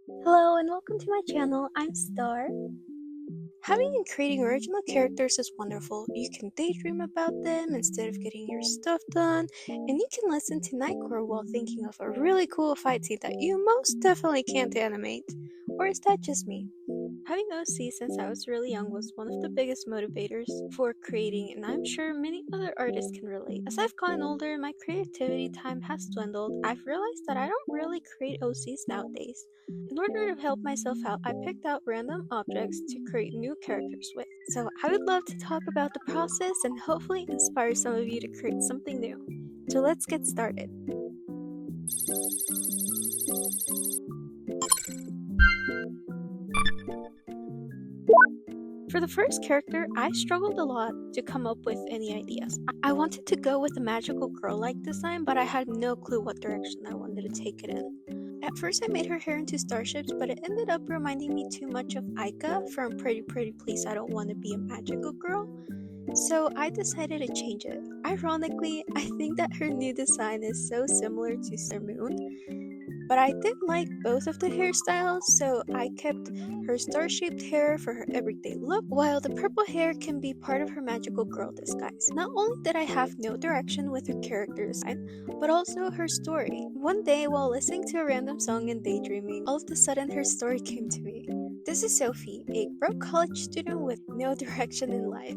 Hello and welcome to my channel. I'm Star. Having and creating original characters is wonderful. You can daydream about them instead of getting your stuff done, and you can listen to Nightcore while thinking of a really cool fight scene that you most definitely can't animate. Or is that just me? Having OC since I was really young was one of the biggest motivators for creating, and I'm sure many other artists can relate. As I've gotten older and my creativity time has dwindled, I've realized that I don't really create OCs nowadays. In order to help myself out, I picked out random objects to create new characters with. So I would love to talk about the process and hopefully inspire some of you to create something new. So let's get started. For the first character, I struggled a lot to come up with any ideas. I wanted to go with a magical girl-like design, but I had no clue what direction I wanted to take it in. At first I made her hair into starships, but it ended up reminding me too much of Aika from Pretty Pretty Please I Don't Want to Be a Magical Girl, so I decided to change it. Ironically, I think that her new design is so similar to Sailor Moon, but I did like both of the hairstyles, so I kept her star-shaped hair for her everyday look, while the purple hair can be part of her magical girl disguise. Not only did I have no direction with her character design, but also her story. One day, while listening to a random song and daydreaming, all of a sudden her story came to me. This is Sophie, a broke college student with no direction in life.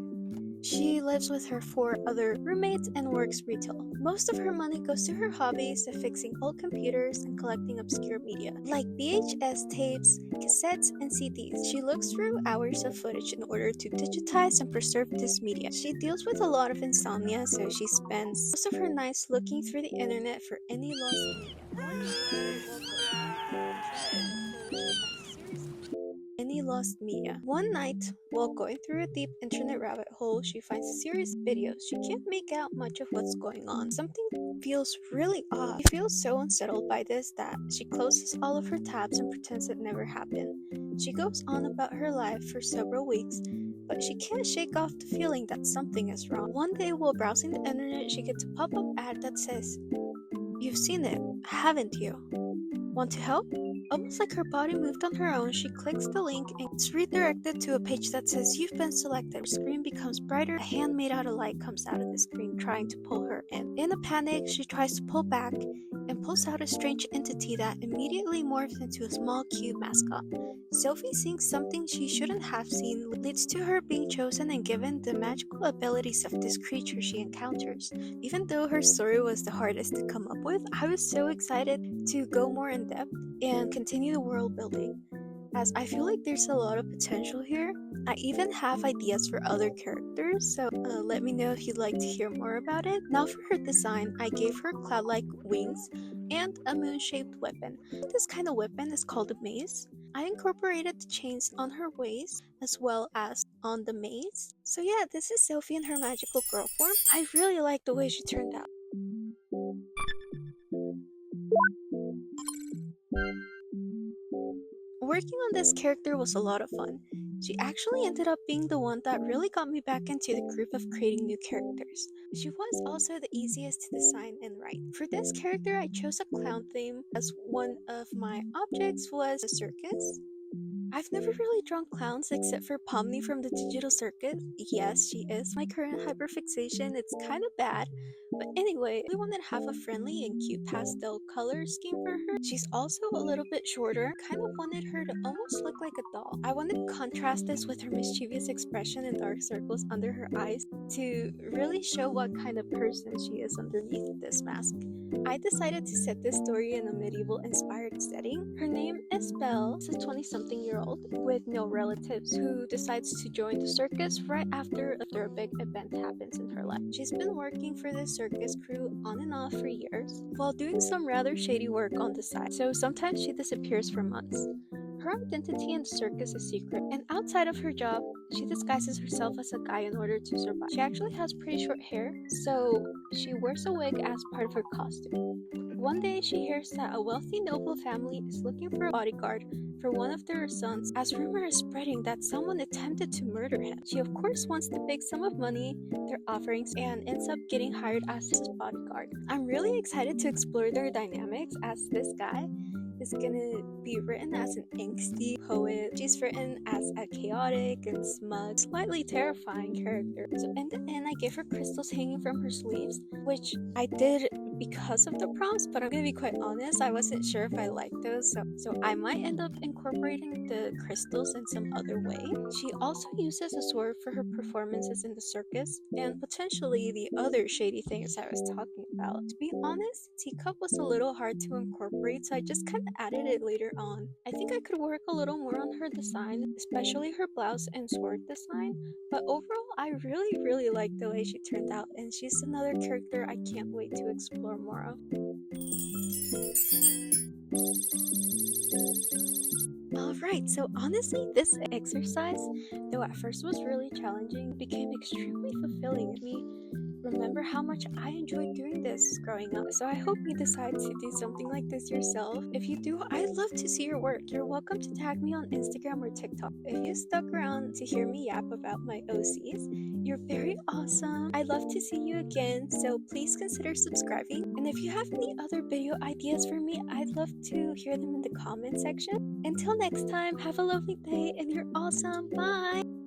She lives with her 4 other roommates and works retail. Most of her money goes to her hobbies of fixing old computers and collecting obscure media, like VHS tapes, cassettes, and CDs. She looks through hours of footage in order to digitize and preserve this media. She deals with a lot of insomnia, so she spends most of her nights looking through the internet for any lost media. One night, while going through a deep internet rabbit hole, she finds a series of videos. She can't make out much of what's going on. Something feels really off. She feels so unsettled by this that she closes all of her tabs and pretends it never happened. She goes on about her life for several weeks, but she can't shake off the feeling that something is wrong. One day, while browsing the internet, she gets a pop-up ad that says, "You've seen it, haven't you? Want to help?" Almost like her body moved on her own, she clicks the link and it's redirected to a page that says, "You've been selected." Her screen becomes brighter. A hand made out of light comes out of the screen trying to pull her in. In a panic, she tries to pull back and pulls out a strange entity that immediately morphs into a small cute mascot. Sophie seeing something she shouldn't have seen leads to her being chosen and given the magical abilities of this creature she encounters. Even though her story was the hardest to come up with, I was so excited to go more in depth and continue the world building, as I feel like there's a lot of potential here. I even have ideas for other characters, so let me know if you'd like to hear more about it. Now for her design, I gave her cloud-like wings and a moon-shaped weapon. This kind of weapon is called a mace. I incorporated the chains on her waist as well as on the mace. So yeah, this is Sophie in her magical girl form. I really like the way she turned out. Working on this character was a lot of fun. She actually ended up being the one that really got me back into the groove of creating new characters. She was also the easiest to design and write. For this character, I chose a clown theme, as one of my objects was a circus. I've never really drawn clowns except for Pomni from the Digital Circus. Yes, she is my current hyperfixation. It's kind of bad. But anyway, we wanted to have a friendly and cute pastel color scheme for her. She's also a little bit shorter. Kind of wanted her to almost look like a doll. I wanted to contrast this with her mischievous expression and dark circles under her eyes to really show what kind of person she is underneath this mask. I decided to set this story in a medieval inspired setting. Her name is Belle, a 20-something-year-old with no relatives who decides to join the circus right after a big event happens in her life. She's been working for this circus crew on and off for years while doing some rather shady work on the side, so sometimes she disappears for months. Her identity in the circus is secret, and outside of her job, she disguises herself as a guy in order to survive. She actually has pretty short hair, so she wears a wig as part of her costume. One day, she hears that a wealthy noble family is looking for a bodyguard for one of their sons, as rumor is spreading that someone attempted to murder him. She of course wants the big sum of money they're offering and ends up getting hired as his bodyguard. I'm really excited to explore their dynamics, as this guy is gonna be written as an angsty poet. She's written as a chaotic and smug, slightly terrifying character. So in the end, I gave her crystals hanging from her sleeves, which I did because of the prompts, but I'm gonna be quite honest, I wasn't sure if I liked those, so I might end up incorporating the crystals in some other way. She also uses a sword for her performances in the circus, and potentially the other shady things I was talking about. To be honest, Teacup was a little hard to incorporate, so I just kind of added it later on. I think I could work a little more on her design, especially her blouse and sword design, but overall I really like the way she turned out, and she's another character I can't wait to explore more of. Alright, so honestly, this exercise, though at first was really challenging, became extremely fulfilling to me. Remember how much I enjoyed doing this growing up, so I hope you decide to do something like this yourself. If you do, I'd love to see your work. You're welcome to tag me on Instagram or TikTok. If you stuck around to hear me yap about my OCs, you're very awesome. I'd love to see you again, so please consider subscribing. And if you have any other video ideas for me, I'd love to hear them in the comment section. Until next time, have a lovely day and you're awesome. Bye!